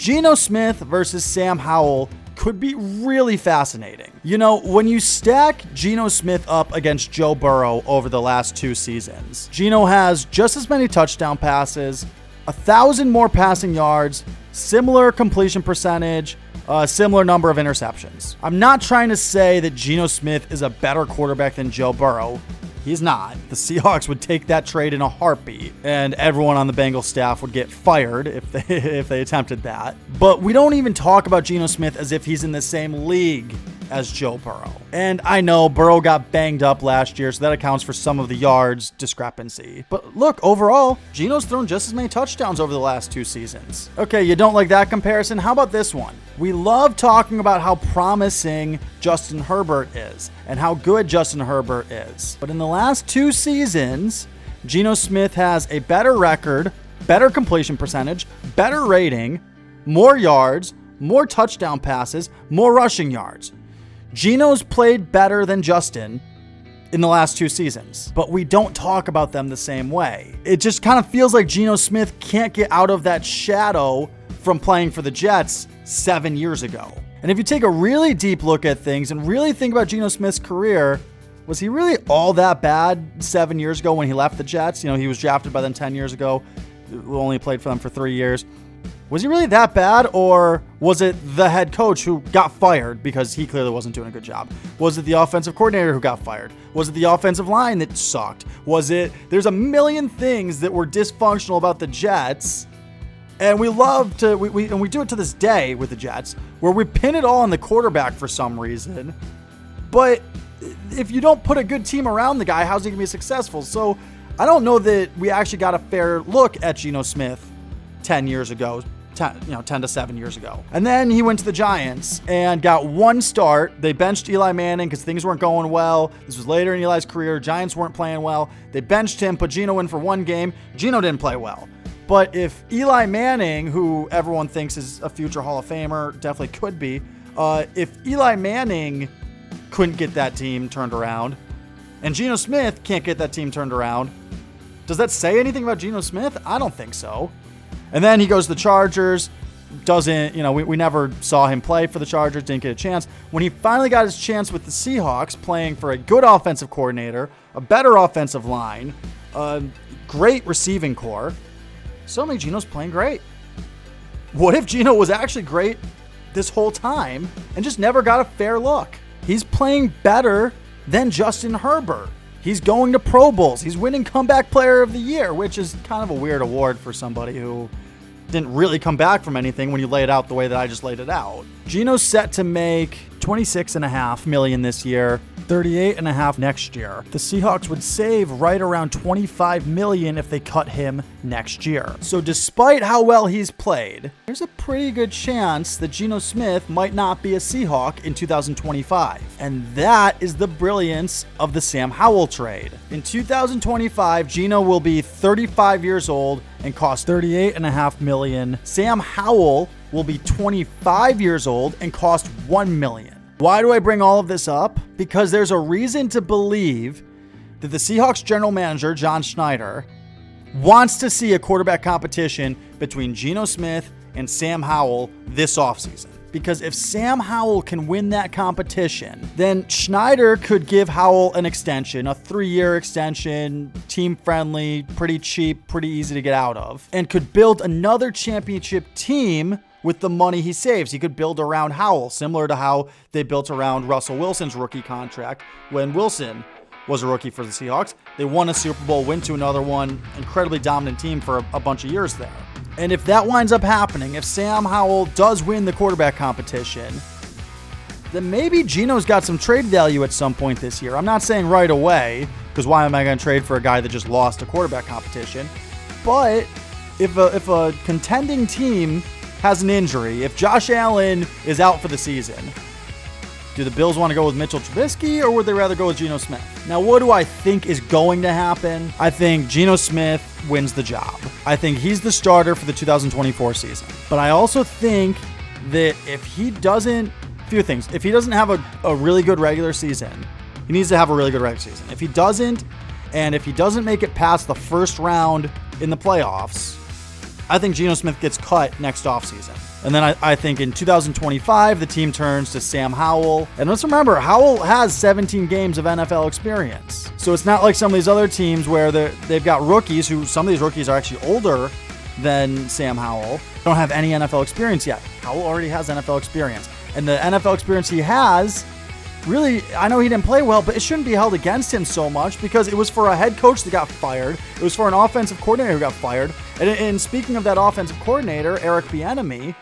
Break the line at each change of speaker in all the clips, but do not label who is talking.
Geno Smith versus Sam Howell could be really fascinating. You know, when you stack Geno Smith up against Joe Burrow over the last 2 seasons, Geno has just as many touchdown passes, 1,000 more passing yards, similar completion percentage, a similar number of interceptions. I'm not trying to say that Geno Smith is a better quarterback than Joe Burrow. He's not. The Seahawks would take that trade in a heartbeat, and everyone on the Bengals staff would get fired if they attempted that. But we don't even talk about Geno Smith as if he's in the same league as Joe Burrow. And I know Burrow got banged up last year, so that accounts for some of the yards discrepancy. But look, overall, Geno's thrown just as many touchdowns over the last 2 seasons. Okay, you don't like that comparison? How about this one? We love talking about how promising Justin Herbert is and how good Justin Herbert is. But in the last 2 seasons, Geno Smith has a better record, better completion percentage, better rating, more yards, more touchdown passes, more rushing yards. Geno's played better than Justin in the last 2 seasons, but we don't talk about them the same way. It just kind of feels like Geno Smith can't get out of that shadow from playing for the Jets 7 years ago. And if you take a really deep look at things and really think about Geno Smith's career, was he really all that bad 7 years ago when he left the Jets? You know, he was drafted by them 10 years ago, only played for them for 3 years. Was he really that bad, or was it the head coach who got fired because he clearly wasn't doing a good job? Was it the offensive coordinator who got fired? Was it the offensive line that sucked? There's a million things that were dysfunctional about the Jets, and we love to, and we do it to this day with the Jets, where we pin it all on the quarterback for some reason. But if you don't put a good team around the guy, how's he going to be successful? So I don't know that we actually got a fair look at Geno Smith 10 years ago. 10 to 7 years ago. And then he went to the Giants and got 1 start. They benched Eli Manning because things weren't going well. This was later in Eli's career. Giants weren't playing well. They benched him, put Geno in for 1 game. Geno didn't play well. But if Eli Manning, who everyone thinks is a future Hall of Famer, definitely could be, if Eli Manning couldn't get that team turned around, and Geno Smith can't get that team turned around, does that say anything about Geno Smith? I don't think so. And then he goes to the Chargers, we never saw him play for the Chargers, didn't get a chance. When he finally got his chance with the Seahawks, playing for a good offensive coordinator, a better offensive line, a great receiving core, suddenly Geno's playing great. What if Geno was actually great this whole time and just never got a fair look? He's playing better than Justin Herbert. He's going to Pro Bowls. He's winning Comeback Player of the Year, which is kind of a weird award for somebody who didn't really come back from anything when you lay it out the way that I just laid it out. Geno's set to make $26.5 million this year, $38.5 million next year. The Seahawks would save right around $25 million if they cut him next year. So despite how well he's played, there's a pretty good chance that Geno Smith might not be a Seahawk in 2025. And that is the brilliance of the Sam Howell trade. In 2025, Geno will be 35 years old and cost $38.5 million. Sam Howell will be 25 years old and cost $1 million. Why do I bring all of this up? Because there's a reason to believe that the Seahawks general manager, John Schneider, wants to see a quarterback competition between Geno Smith and Sam Howell this offseason. Because if Sam Howell can win that competition, then Schneider could give Howell an extension, a 3-year extension, team-friendly, pretty cheap, pretty easy to get out of, and could build another championship team with the money he saves. He could build around Howell, similar to how they built around Russell Wilson's rookie contract when Wilson was a rookie for the Seahawks. They won a Super Bowl, went to another one, incredibly dominant team for a bunch of years there. And if that winds up happening, if Sam Howell does win the quarterback competition, then maybe Geno's got some trade value at some point this year. I'm not saying right away, because why am I going to trade for a guy that just lost a quarterback competition? But if a contending team has an injury, if Josh Allen is out for the season, do the Bills want to go with Mitchell Trubisky, or would they rather go with Geno Smith? Now, what do I think is going to happen? I think Geno Smith wins the job. I think he's the starter for the 2024 season. But I also think that if he doesn't have a really good regular season, he needs to have a really good regular season. If he doesn't make it past the first round in the playoffs, I think Geno Smith gets cut next offseason. And then I think in 2025, the team turns to Sam Howell. And let's remember, Howell has 17 games of NFL experience. So it's not like some of these other teams where they've got rookies who, some of these rookies are actually older than Sam Howell, don't have any NFL experience yet. Howell already has NFL experience. And the NFL experience he has, really, I know he didn't play well, but it shouldn't be held against him so much because it was for a head coach that got fired. It was for an offensive coordinator who got fired. And speaking of that offensive coordinator, Eric Bieniemy,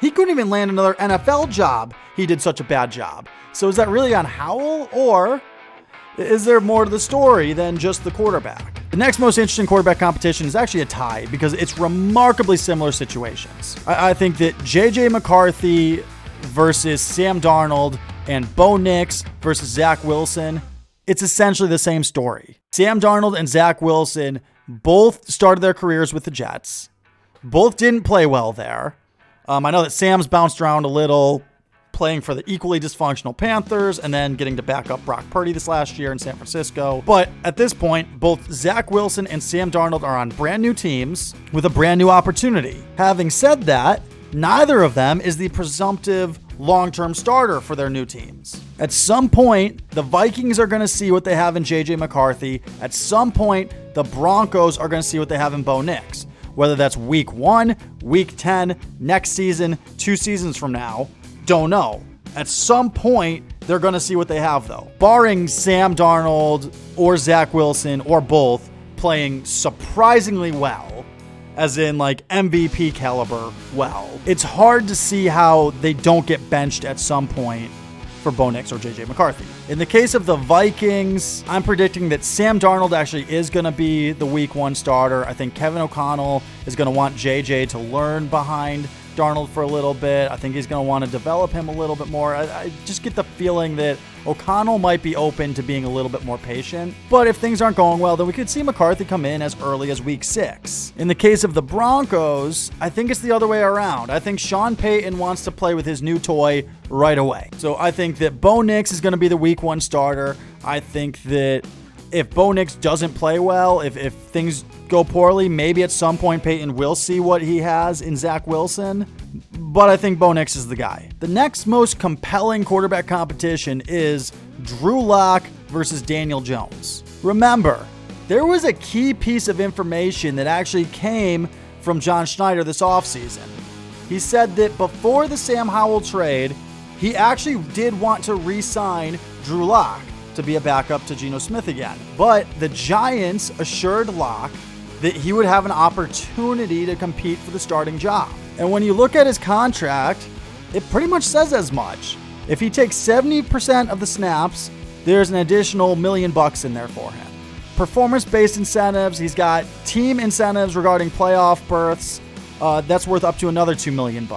he couldn't even land another NFL job. He did such a bad job. So is that really on Howell, or is there more to the story than just the quarterback? The next most interesting quarterback competition is actually a tie because it's remarkably similar situations. I think that JJ McCarthy versus Sam Darnold and Bo Nix versus Zach Wilson, it's essentially the same story. Sam Darnold and Zach Wilson both started their careers with the Jets. Both didn't play well there. I know that Sam's bounced around a little, playing for the equally dysfunctional Panthers and then getting to back up Brock Purdy this last year in San Francisco. But at this point, both Zach Wilson and Sam Darnold are on brand new teams with a brand new opportunity. Having said that, neither of them is the presumptive long-term starter for their new teams. At some point, the Vikings are going to see what they have in JJ McCarthy. At some point, the Broncos are going to see what they have in Bo Nix. Whether that's week 1, week 10, next season, 2 seasons from now, don't know. At some point, they're going to see what they have, though. Barring Sam Darnold or Zach Wilson or both playing surprisingly well, as in like MVP caliber well, it's hard to see how they don't get benched at some point for Bo Nix or JJ McCarthy. In the case of the Vikings, I'm predicting that Sam Darnold actually is going to be the week 1 starter. I think Kevin O'Connell is going to want JJ to learn behind Darnold for a little bit. I think he's going to want to develop him a little bit more. I just get the feeling that O'Connell might be open to being a little bit more patient. But if things aren't going well, then we could see McCarthy come in as early as week 6. In the case of the Broncos, I think it's the other way around. I think Sean Payton wants to play with his new toy right away. So I think that Bo Nix is going to be the week 1 starter. I think that if Bo Nix doesn't play well, if things go poorly, maybe at some point Peyton will see what he has in Zach Wilson. But I think Bo Nix is the guy. The next most compelling quarterback competition is Drew Lock versus Daniel Jones. Remember, there was a key piece of information that actually came from John Schneider this offseason. He said that before the Sam Howell trade, he actually did want to re-sign Drew Lock to be a backup to Geno Smith again. But the Giants assured Lock that he would have an opportunity to compete for the starting job. And when you look at his contract, it pretty much says as much. If he takes 70% of the snaps, there's an additional $1 million in there for him. Performance-based incentives, he's got team incentives regarding playoff berths. That's worth up to another $2 million.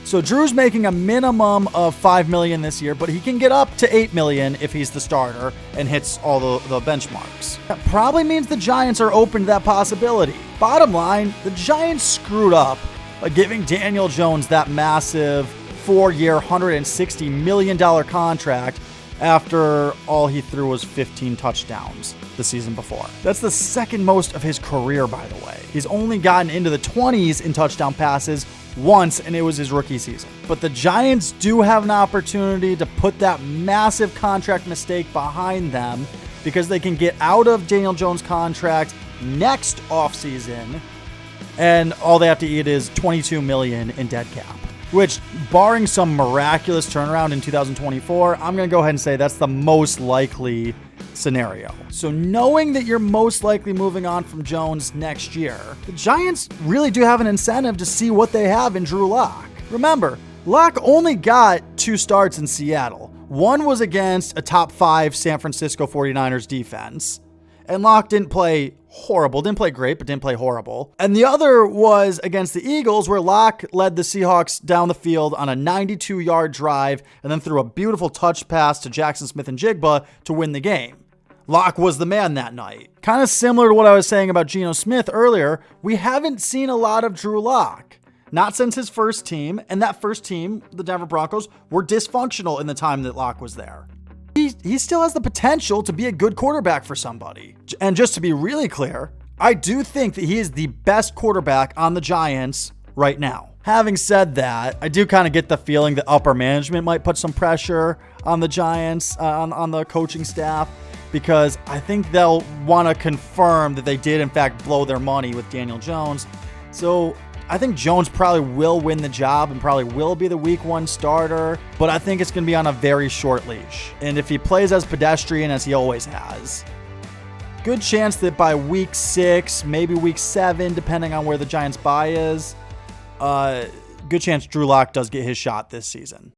So Drew's making a minimum of $5 million this year, but he can get up to $8 million if he's the starter and hits all the benchmarks. That probably means the Giants are open to that possibility. Bottom line, the Giants screwed up by giving Daniel Jones that massive 4-year, $160 million contract after all he threw was 15 touchdowns the season before. That's the second most of his career, by the way. He's only gotten into the 20s in touchdown passes once, and it was his rookie season. But the Giants do have an opportunity to put that massive contract mistake behind them because they can get out of Daniel Jones' contract next offseason, and all they have to eat is $22 million in dead cap. Which, barring some miraculous turnaround in 2024, I'm going to go ahead and say that's the most likely scenario. So knowing that you're most likely moving on from Jones next year, the Giants really do have an incentive to see what they have in Drew Lock. Remember, Lock only got 2 starts in Seattle. One was against a top 5 San Francisco 49ers defense, and Lock didn't play horrible. Didn't play great, but didn't play horrible. And the other was against the Eagles, where Lock led the Seahawks down the field on a 92-yard drive and then threw a beautiful touch pass to Jackson Smith-Njigba to win the game. Lock was the man that night. Kind of similar to what I was saying about Geno Smith earlier, we haven't seen a lot of Drew Lock. Not since his first team, and that first team, the Denver Broncos, were dysfunctional in the time that Lock was there. He still has the potential to be a good quarterback for somebody. And just to be really clear, I do think that he is the best quarterback on the Giants right now. Having said that, I do kind of get the feeling that upper management might put some pressure on the Giants, on the coaching staff, because I think they'll want to confirm that they did, in fact, blow their money with Daniel Jones. So I think Jones probably will win the job and probably will be the week 1 starter, but I think it's going to be on a very short leash. And if he plays as pedestrian as he always has, good chance that by week 6, maybe week 7, depending on where the Giants' bye is, good chance Drew Lock does get his shot this season.